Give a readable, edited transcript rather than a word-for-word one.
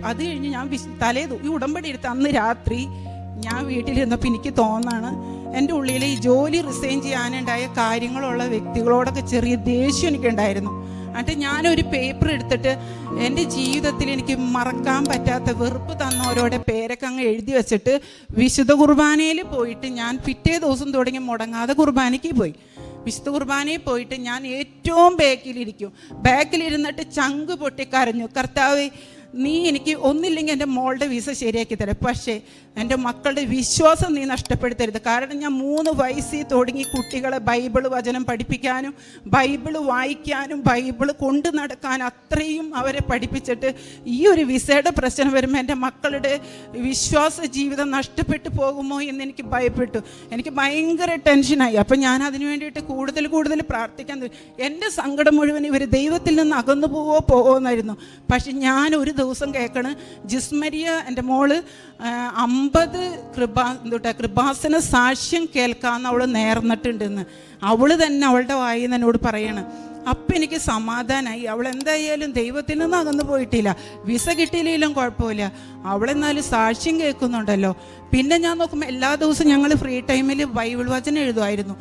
അത് കഴിഞ്ഞ് ഞാൻ ഈ ഉടമ്പടി എടുത്ത് അന്ന് രാത്രി ഞാൻ വീട്ടിലിരുന്നപ്പോൾ എനിക്ക് തോന്നാണ് എൻ്റെ ഉള്ളിൽ ഈ ജോലി റിസൈൻ ചെയ്യാനുണ്ടായ കാര്യങ്ങളുള്ള വ്യക്തികളോടൊക്കെ ചെറിയ ദേഷ്യം എനിക്കുണ്ടായിരുന്നു. എന്നിട്ട് ഞാനൊരു പേപ്പർ എടുത്തിട്ട് എൻ്റെ ജീവിതത്തിൽ എനിക്ക് മറക്കാൻ പറ്റാത്ത വെറുപ്പ് തന്നവരോടെ പേരൊക്കെ അങ്ങ് എഴുതി വെച്ചിട്ട് വിശുദ്ധ കുർബാനയിൽ പോയിട്ട് ഞാൻ പിറ്റേ ദിവസം തുടങ്ങി മുടങ്ങാതെ കുർബാനയ്ക്ക് പോയി. വിശുദ്ധ കുർബാനയിൽ പോയിട്ട് ഞാൻ ഏറ്റവും ബാക്കിലിരുന്നിട്ട് ചങ്ക് പൊട്ടി കരഞ്ഞു, കർത്താവേ നീ എനിക്ക് ഒന്നില്ലെങ്കിൽ എൻ്റെ മോളുടെ വിസ ശരിയാക്കി തരാം, പക്ഷേ എൻ്റെ മക്കളുടെ വിശ്വാസം നീ നഷ്ടപ്പെടുത്തരുത്. കാരണം ഞാൻ 3 വയസ്സിൽ തുടങ്ങി കുട്ടികളെ ബൈബിള് വചനം പഠിപ്പിക്കാനും ബൈബിള് വായിക്കാനും ബൈബിള് കൊണ്ടു നടക്കാനും അത്രയും അവരെ പഠിപ്പിച്ചിട്ട് ഈ ഒരു വിസയുടെ പ്രശ്നം വരുമ്പോൾ എൻ്റെ മക്കളുടെ വിശ്വാസ ജീവിതം നഷ്ടപ്പെട്ടു പോകുമോ എന്ന് എനിക്ക് ഭയപ്പെട്ടു. എനിക്ക് ഭയങ്കര ടെൻഷനായി. അപ്പം ഞാൻ അതിനു വേണ്ടിയിട്ട് കൂടുതൽ പ്രാർത്ഥിക്കാൻ എൻ്റെ സങ്കടം മുഴുവൻ ഇവർ ദൈവത്തിൽ നിന്ന് അകന്നു പോവോ എന്നായിരുന്നു. പക്ഷെ ഞാൻ ഒരു ദിവസം കേൾക്കണ്, ജിസ്മരിയ എൻ്റെ മോള് 50 കൃപാസന സാക്ഷ്യം കേൾക്കാമെന്ന് അവൾ നേർന്നിട്ടുണ്ടെന്ന് അവൾ തന്നെ അവളുടെ വായിൽ നിന്ന് എന്നോട് പറയണം. അപ്പം എനിക്ക് സമാധാനമായി. അവൾ എന്തായാലും ദൈവത്തിൽ നിന്ന് അകന്നു പോയിട്ടില്ല, വിസ കിട്ടിയില്ലെങ്കിലും കുഴപ്പമില്ല, അവളെന്നാലും സാക്ഷ്യം കേൾക്കുന്നുണ്ടല്ലോ. പിന്നെ ഞാൻ നോക്കുമ്പോൾ എല്ലാ ദിവസവും ഞങ്ങൾ ഫ്രീ ടൈമിൽ ബൈബിൾ വചനം എഴുതുമായിരുന്നു.